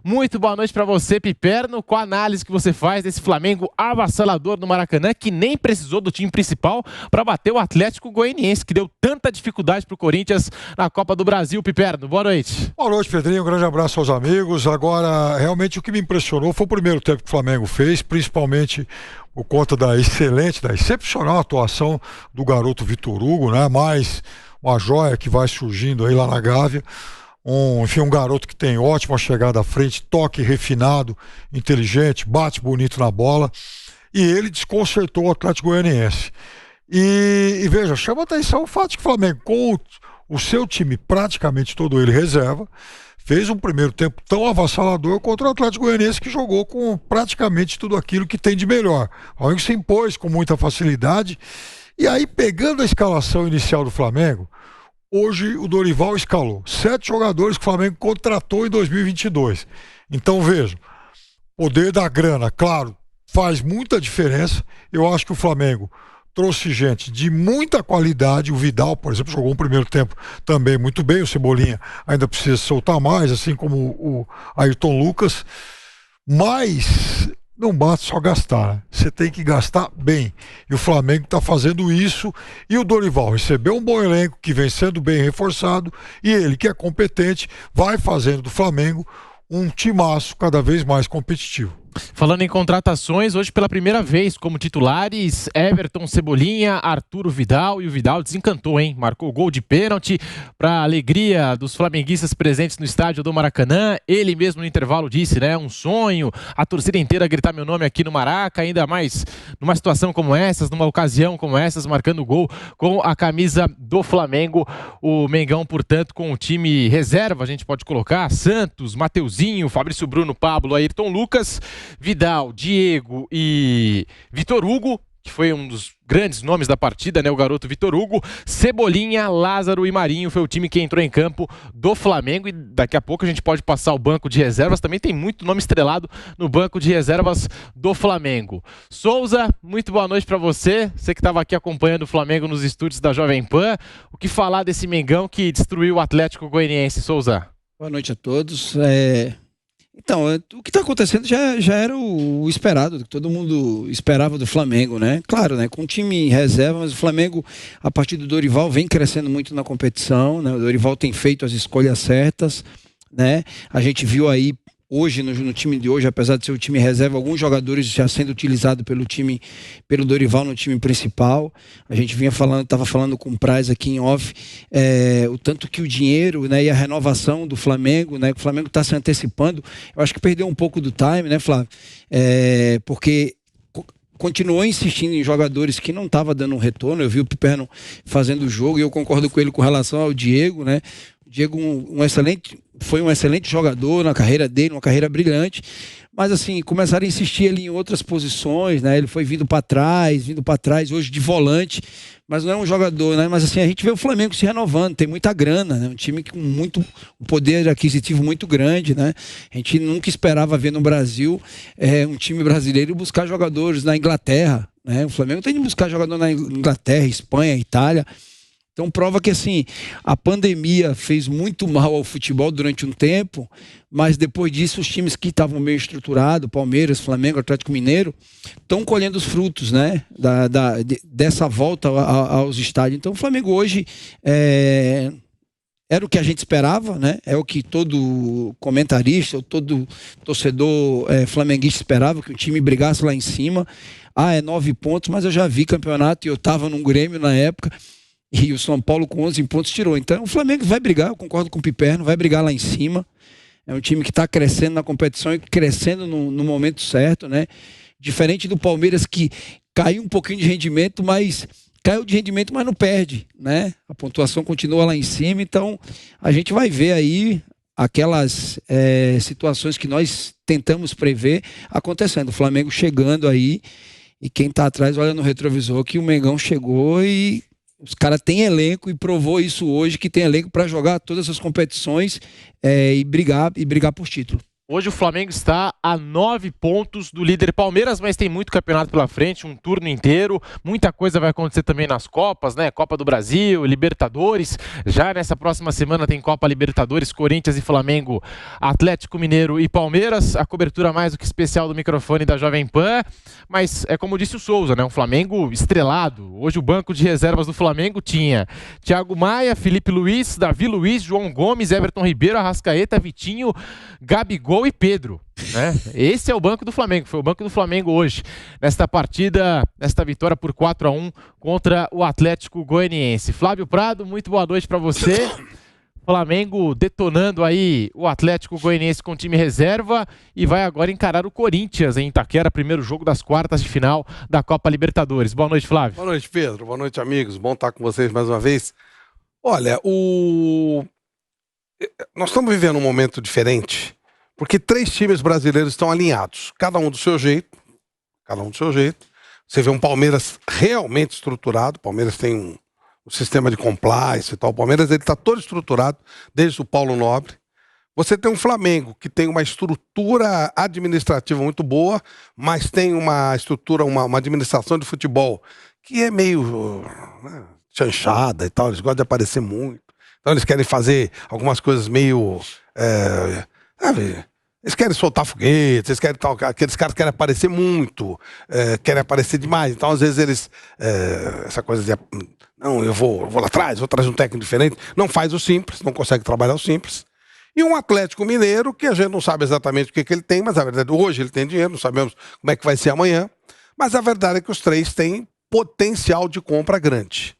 Muito boa noite para você, Piperno, com a análise que você faz desse Flamengo avassalador no Maracanã, que nem precisou do time principal para bater o Atlético Goianiense, que deu tanta dificuldade para o Corinthians na Copa do Brasil. Piperno, boa noite. Boa noite, Pedrinho. Um grande abraço aos amigos. Agora, realmente o que me impressionou foi o primeiro tempo que o Flamengo fez, principalmente por conta da excepcional atuação do garoto Vitor Hugo, né? Mais uma joia que vai surgindo aí lá na Gávea. Um garoto que tem ótima chegada à frente, toque refinado, inteligente, bate bonito na bola, e ele desconcertou o Atlético Goianiense. E veja, chama atenção o fato de que o Flamengo, com o seu time praticamente todo ele reserva, fez um primeiro tempo tão avassalador contra o Atlético Goianiense, que jogou com praticamente tudo aquilo que tem de melhor. O Flamengo se impôs com muita facilidade, e aí, pegando a escalação inicial do Flamengo, hoje o Dorival escalou 7 jogadores que o Flamengo contratou em 2022. Então vejam, poder da grana, claro, faz muita diferença. Eu acho que o Flamengo trouxe gente de muita qualidade. O Vidal, por exemplo, jogou um primeiro tempo também muito bem. O Cebolinha ainda precisa soltar mais, assim como o Ayrton Lucas. Mas não basta só gastar, né? Você tem que gastar bem. E o Flamengo está fazendo isso. E o Dorival recebeu um bom elenco que vem sendo bem reforçado. E ele, que é competente, vai fazendo do Flamengo um timaço cada vez mais competitivo. Falando em contratações, hoje pela primeira vez como titulares, Everton, Cebolinha, Arturo Vidal, e o Vidal desencantou, hein? Marcou gol de pênalti para alegria dos flamenguistas presentes no estádio do Maracanã. Ele mesmo no intervalo disse, né? Um sonho, a torcida inteira gritar meu nome aqui no Maraca, ainda mais numa situação como essas, numa ocasião como essas, marcando gol com a camisa do Flamengo. O Mengão, portanto, com o time reserva, a gente pode colocar Santos, Mateuzinho, Fabrício Bruno, Pablo, Ayrton Lucas, Vidal, Diego e Vitor Hugo, que foi um dos grandes nomes da partida, né? O garoto Vitor Hugo, Cebolinha, Lázaro e Marinho foi o time que entrou em campo do Flamengo. E daqui a pouco a gente pode passar o banco de reservas. Também tem muito nome estrelado no banco de reservas do Flamengo. Souza, muito boa noite para você. Você que estava aqui acompanhando o Flamengo nos estúdios da Jovem Pan. O que falar desse Mengão que destruiu o Atlético Goianiense, Souza? Boa noite a todos. Então, o que está acontecendo já era o esperado, que todo mundo esperava do Flamengo, né? Claro, né? Com um time em reserva, mas o Flamengo, a partir do Dorival, vem crescendo muito na competição, né? O Dorival tem feito as escolhas certas, né? A gente viu aí hoje, no time de hoje, apesar de ser o time reserva, alguns jogadores já sendo utilizados pelo Dorival no time principal. A gente estava falando com o Praz aqui em off, o tanto que o dinheiro, né, e a renovação do Flamengo, né, que o Flamengo está se antecipando. Eu acho que perdeu um pouco do time, né, Flávio? Porque continuou insistindo em jogadores que não estavam dando um retorno. Eu vi o Piperno fazendo o jogo e eu concordo com ele com relação ao Diego, né? O Diego foi um excelente jogador na carreira dele, uma carreira brilhante, mas assim, começaram a insistir ali em outras posições, né? Ele foi vindo para trás, hoje de volante, mas não é um jogador, né? Mas assim, a gente vê o Flamengo se renovando, tem muita grana, né? Um time com um poder aquisitivo muito grande, né? A gente nunca esperava ver no Brasil um time brasileiro buscar jogadores na Inglaterra, né? O Flamengo tem de buscar jogador na Inglaterra, Espanha, Itália. Então prova que assim, a pandemia fez muito mal ao futebol durante um tempo, mas depois disso os times que estavam meio estruturados, Palmeiras, Flamengo, Atlético Mineiro, estão colhendo os frutos, né, dessa volta aos estádios. Então o Flamengo hoje era o que a gente esperava, né? É o que todo comentarista, todo torcedor flamenguista esperava, que o time brigasse lá em cima. 9 pontos, mas eu já vi campeonato e eu estava num Grêmio na época, e o São Paulo com 11 pontos tirou. Então o Flamengo vai brigar, eu concordo com o Piperno, vai brigar lá em cima. É um time que está crescendo na competição e crescendo no momento certo, né? Diferente do Palmeiras, que caiu um pouquinho de rendimento, mas não perde, né? A pontuação continua lá em cima, então a gente vai ver aí aquelas situações que nós tentamos prever acontecendo. O Flamengo chegando aí, e quem está atrás olha no retrovisor que o Mengão chegou e os caras têm elenco, e provou isso hoje, que tem elenco para jogar todas as competições e brigar por título. Hoje o Flamengo está a 9 pontos do líder Palmeiras, mas tem muito campeonato pela frente, um turno inteiro. Muita coisa vai acontecer também nas Copas, né? Copa do Brasil, Libertadores. Já nessa próxima semana tem Copa Libertadores, Corinthians e Flamengo, Atlético Mineiro e Palmeiras. A cobertura mais do que especial do microfone da Jovem Pan. Mas é como disse o Souza, né? Um Flamengo estrelado. Hoje o banco de reservas do Flamengo tinha Thiago Maia, Felipe Luiz, Davi Luiz, João Gomes, Everton Ribeiro, Arrascaeta, Vitinho, Gabigol e Pedro, né? Esse é o banco do Flamengo, foi o banco do Flamengo hoje, nesta partida, nesta vitória por 4-1 contra o Atlético Goianiense. Flávio Prado, muito boa noite para você. Flamengo detonando aí o Atlético Goianiense com time reserva e vai agora encarar o Corinthians em Itaquera, primeiro jogo das quartas de final da Copa Libertadores. Boa noite, Flávio. Boa noite, Pedro. Boa noite, amigos. Bom estar com vocês mais uma vez. Olha, nós estamos vivendo um momento diferente, porque 3 times brasileiros estão alinhados, cada um do seu jeito, Você vê um Palmeiras realmente estruturado, o Palmeiras tem um sistema de compliance e tal, o Palmeiras está todo estruturado, desde o Paulo Nobre. Você tem um Flamengo que tem uma estrutura administrativa muito boa, mas tem uma estrutura, uma administração de futebol que é meio chanchada e tal, eles gostam de aparecer muito. Então eles querem fazer algumas coisas meio... eles querem soltar foguetes, eles querem tal, aqueles caras querem aparecer muito, querem aparecer demais. Então às vezes eles... essa coisa de... Não, eu vou lá atrás, vou trazer um técnico diferente. Não faz o simples, não consegue trabalhar o simples. E um Atlético Mineiro, que a gente não sabe exatamente o que ele tem, mas a verdade, hoje ele tem dinheiro, não sabemos como é que vai ser amanhã. Mas a verdade é que os 3 têm potencial de compra grande.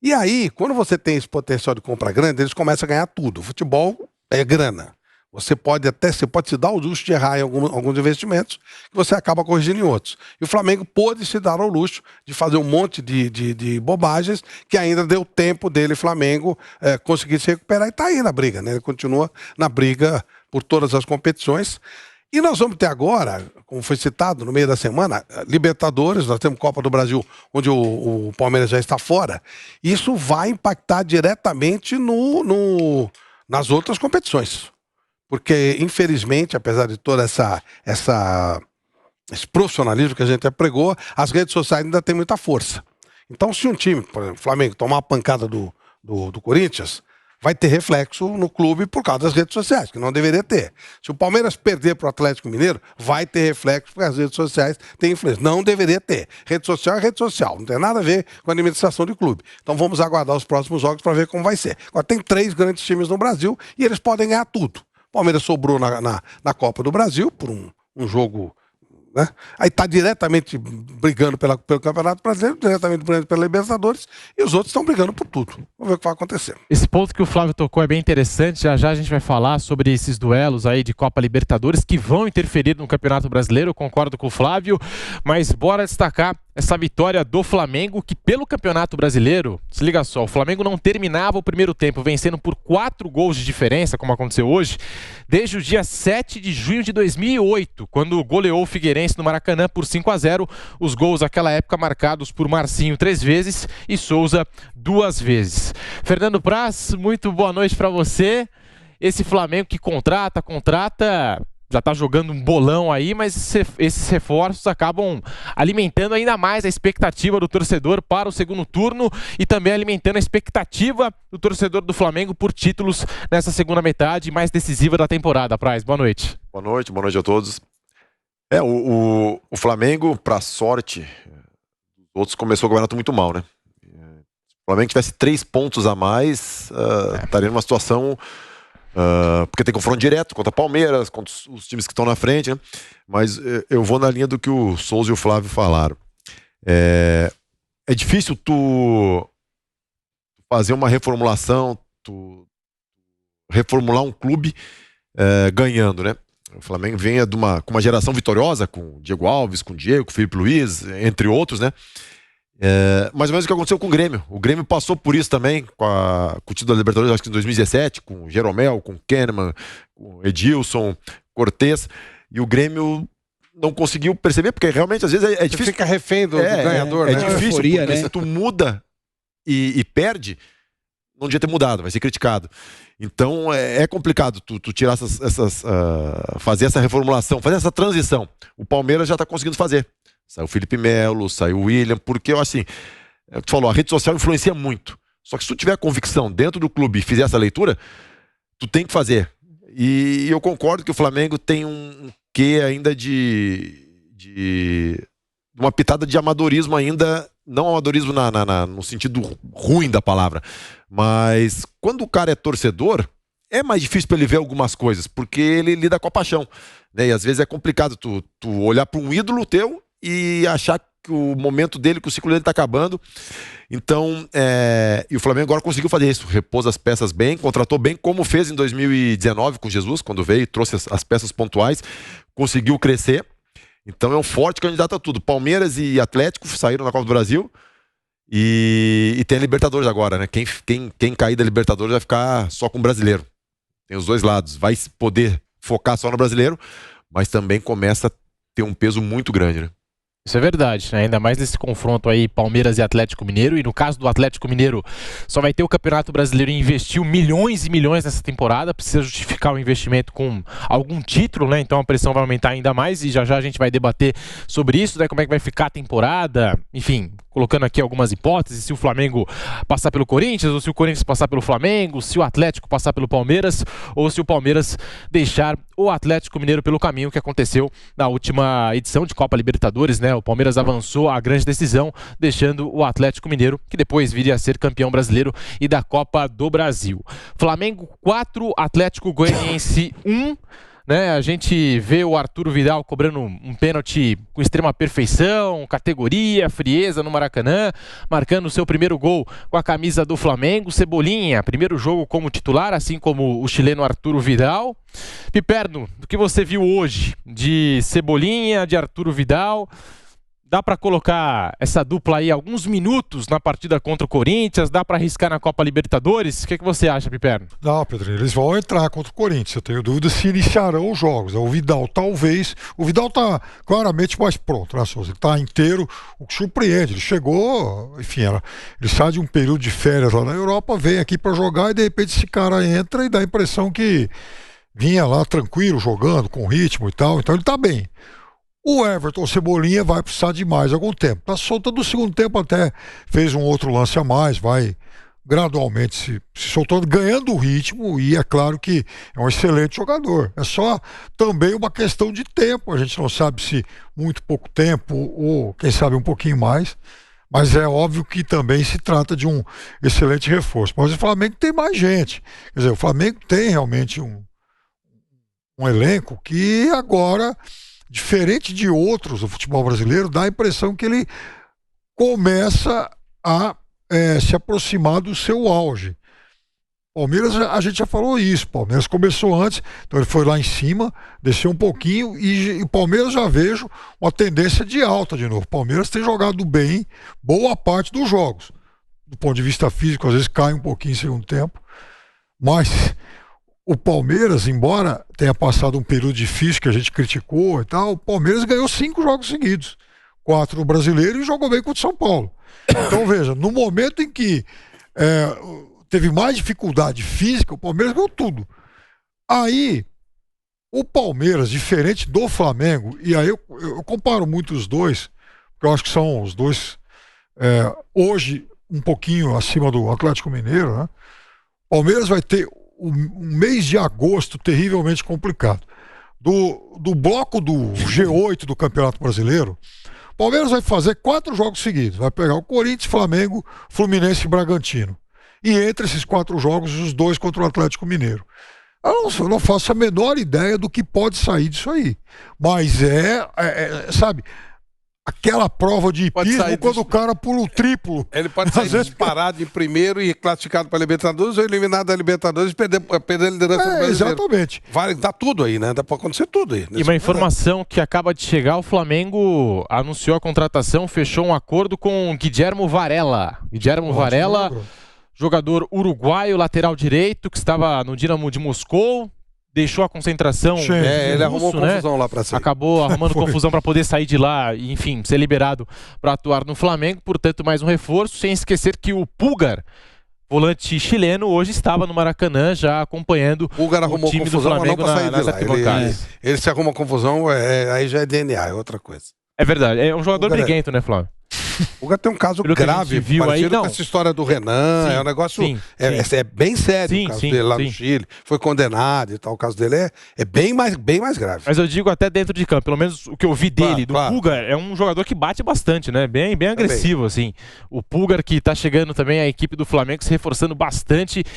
E aí, quando você tem esse potencial de compra grande, eles começam a ganhar tudo. O futebol é grana. Você pode se dar o luxo de errar em alguns investimentos, que você acaba corrigindo em outros. E o Flamengo pôde se dar ao luxo de fazer um monte de bobagens, que ainda deu tempo dele, Flamengo, conseguir se recuperar e está aí na briga, né? Ele continua na briga por todas as competições. E nós vamos ter agora, como foi citado no meio da semana, Libertadores, nós temos Copa do Brasil, onde o Palmeiras já está fora. Isso vai impactar diretamente nas outras competições. Porque, infelizmente, apesar de todo esse profissionalismo que a gente pregou, as redes sociais ainda têm muita força. Então, se um time, por exemplo, o Flamengo, tomar uma pancada do Corinthians, vai ter reflexo no clube por causa das redes sociais, que não deveria ter. Se o Palmeiras perder para o Atlético Mineiro, vai ter reflexo porque as redes sociais têm influência. Não deveria ter. Rede social é rede social, não tem nada a ver com a administração de clube. Então vamos aguardar os próximos jogos para ver como vai ser. Agora, tem 3 grandes times no Brasil e eles podem ganhar tudo. O Palmeiras sobrou na Copa do Brasil por um jogo, né? Aí está diretamente brigando pelo Campeonato Brasileiro, diretamente brigando pela Libertadores, e os outros estão brigando por tudo. Vamos ver o que vai acontecer. Esse ponto que o Flávio tocou é bem interessante. Já já a gente vai falar sobre esses duelos aí de Copa Libertadores que vão interferir no Campeonato Brasileiro. Eu concordo com o Flávio, mas bora destacar essa vitória do Flamengo, que pelo Campeonato Brasileiro, se liga só, o Flamengo não terminava o primeiro tempo vencendo por 4 gols de diferença, como aconteceu hoje, desde o dia 7 de junho de 2008, quando goleou o Figueirense no Maracanã por 5-0, os gols naquela época marcados por Marcinho 3 vezes e Souza 2 vezes. Fernando Praz, muito boa noite para você. Esse Flamengo que contrata, já está jogando um bolão aí, mas esses reforços acabam alimentando ainda mais a expectativa do torcedor para o segundo turno e também alimentando a expectativa do torcedor do Flamengo por títulos nessa segunda metade mais decisiva da temporada. Praz, boa noite. Boa noite a todos. O Flamengo, para sorte, outros começou o campeonato muito mal, né? Se o Flamengo tivesse 3 pontos a mais, estaria numa situação... porque tem confronto direto contra Palmeiras, contra os times que estão na frente, né? Mas eu vou na linha do que o Souza e o Flávio falaram. É difícil tu fazer uma reformulação, tu reformular um clube ganhando, né? O Flamengo vem com uma geração vitoriosa, com o Diego Alves, com o Diego, com o Felipe Luiz, entre outros, né? Mais ou menos o que aconteceu com o Grêmio. O Grêmio passou por isso também com o título da Libertadores, acho que em 2017, com o Jeromel, com o Kahneman, com o Edilson, Cortez, e o Grêmio não conseguiu perceber, porque realmente às vezes é difícil. Você fica refém do ganhador, né? É difícil, euforia, porque né? se tu muda e perde, não devia ter mudado, vai ser criticado. Então é complicado tu tirar fazer essa reformulação, fazer essa transição. O Palmeiras já está conseguindo fazer. Saiu o Felipe Melo, saiu o William, porque eu assim, tu falou, a rede social influencia muito. Só que se tu tiver convicção dentro do clube e fizer essa leitura, tu tem que fazer. E eu concordo que o Flamengo tem um quê ainda de uma pitada de amadorismo ainda, não amadorismo no sentido ruim da palavra, mas quando o cara é torcedor, é mais difícil para ele ver algumas coisas, porque ele lida com a paixão, né? E às vezes é complicado tu olhar para um ídolo teu e achar que o momento dele, que o ciclo dele tá acabando. Então, e o Flamengo agora conseguiu fazer isso, repôs as peças bem, contratou bem, como fez em 2019 com Jesus, quando veio, trouxe as peças pontuais, conseguiu crescer. Então é um forte candidato a tudo. Palmeiras e Atlético saíram na Copa do Brasil e tem a Libertadores agora, né? Quem cair da Libertadores vai ficar só com o brasileiro. Tem os dois lados. Vai poder focar só no brasileiro, mas também começa a ter um peso muito grande, né? Isso é verdade, né? Ainda mais nesse confronto aí Palmeiras e Atlético Mineiro, e no caso do Atlético Mineiro só vai ter o Campeonato Brasileiro e investiu milhões e milhões nessa temporada, precisa justificar o investimento com algum título, né? Então a pressão vai aumentar ainda mais e já a gente vai debater sobre isso, né? Como é que vai ficar a temporada, enfim, colocando aqui algumas hipóteses, se o Flamengo passar pelo Corinthians, ou se o Corinthians passar pelo Flamengo, se o Atlético passar pelo Palmeiras, ou se o Palmeiras deixar o Atlético Mineiro pelo caminho que aconteceu na última edição de Copa Libertadores, né? O Palmeiras avançou a grande decisão, deixando o Atlético Mineiro, que depois viria a ser campeão brasileiro e da Copa do Brasil. Flamengo 4, Atlético Goianiense 1. Né, a gente vê o Arturo Vidal cobrando um pênalti com extrema perfeição, categoria, frieza no Maracanã, marcando o seu primeiro gol com a camisa do Flamengo. Cebolinha, primeiro jogo como titular, assim como o chileno Arturo Vidal. Piperno, do que você viu hoje de Cebolinha, de Arturo Vidal? Dá para colocar essa dupla aí alguns minutos na partida contra o Corinthians? Dá para arriscar na Copa Libertadores? O que você acha, Piperno? Não, Pedrinho, eles vão entrar contra o Corinthians. Eu tenho dúvida se iniciarão os jogos. O Vidal, talvez. O Vidal tá claramente mais pronto, né, Souza? Ele tá inteiro, o que surpreende. Ele chegou, enfim, ele sai de um período de férias lá na Europa, vem aqui para jogar e de repente esse cara entra e dá a impressão que vinha lá tranquilo, jogando, com ritmo e tal. Então ele tá bem. O Everton Cebolinha vai precisar de mais algum tempo. Tá soltando no segundo tempo, até fez um outro lance a mais, vai gradualmente se soltando, ganhando o ritmo, e é claro que é um excelente jogador. É só também uma questão de tempo. A gente não sabe se muito pouco tempo ou quem sabe um pouquinho mais, mas é óbvio que também se trata de um excelente reforço. Mas o Flamengo tem mais gente. Quer dizer, o Flamengo tem realmente um elenco que agora, diferente de outros do futebol brasileiro, dá a impressão que ele começa a se aproximar do seu auge. Palmeiras, a gente já falou isso, Palmeiras começou antes, então ele foi lá em cima, desceu um pouquinho, e o Palmeiras já vejo uma tendência de alta de novo. O Palmeiras tem jogado bem boa parte dos jogos. Do ponto de vista físico, às vezes cai um pouquinho em segundo tempo, mas o Palmeiras, embora tenha passado um período difícil que a gente criticou e tal, o Palmeiras ganhou 5 jogos seguidos. 4 no Brasileiro e jogou bem contra o São Paulo. Então veja, no momento em que teve mais dificuldade física, o Palmeiras ganhou tudo. Aí, o Palmeiras, diferente do Flamengo, e aí eu comparo muito os dois, porque eu acho que são os dois, hoje, um pouquinho acima do Atlético Mineiro, né? O Palmeiras vai ter um mês de agosto terrivelmente complicado. Do bloco do G8 do Campeonato Brasileiro, o Palmeiras vai fazer 4 jogos seguidos. Vai pegar o Corinthians, Flamengo, Fluminense e Bragantino. E entre esses 4 jogos, os 2 contra o Atlético Mineiro. Eu não faço a menor ideia do que pode sair disso aí. Mas sabe, aquela prova de hipismo quando o cara pula o triplo. Ele pode sair disparado de primeiro e classificado para a Libertadores, ou eliminado da Libertadores e perder a liderança do brasileiro. Exatamente. Dá tudo aí, né? Dá para acontecer tudo aí. E uma informação que acaba de chegar: o Flamengo anunciou a contratação, fechou um acordo com Guillermo Varela. Guillermo Varela, jogador uruguaio, lateral direito, que estava no Dinamo de Moscou. Deixou a concentração. Ele arrumou confusão lá para sair. Acabou arrumando confusão para poder sair de lá e, enfim, ser liberado para atuar no Flamengo. Portanto, mais um reforço. Sem esquecer que o Pulgar volante chileno, hoje estava no Maracanã já acompanhando O Pulgar arrumou time do confusão, mas não Flamengo pra sair de nas lá. arquibancadas. Ele se arruma confusão, aí já é DNA, é outra coisa. É verdade, é um jogador Pulgar briguento, né, Flávio? O Pulgar tem um caso Pelo que a grave, gente viu aí, parecido não. com essa história do Renan, Sim, é um negócio, sim, é bem sério Sim, o caso sim, dele lá sim. no Chile, foi condenado e tal, o caso dele é bem mais grave. Mas eu digo até dentro de campo, pelo menos o que eu vi dele, Claro. Pulgar, é um jogador que bate bastante, né? Bem agressivo, assim. O Pulgar que tá chegando também, a equipe do Flamengo se reforçando bastante.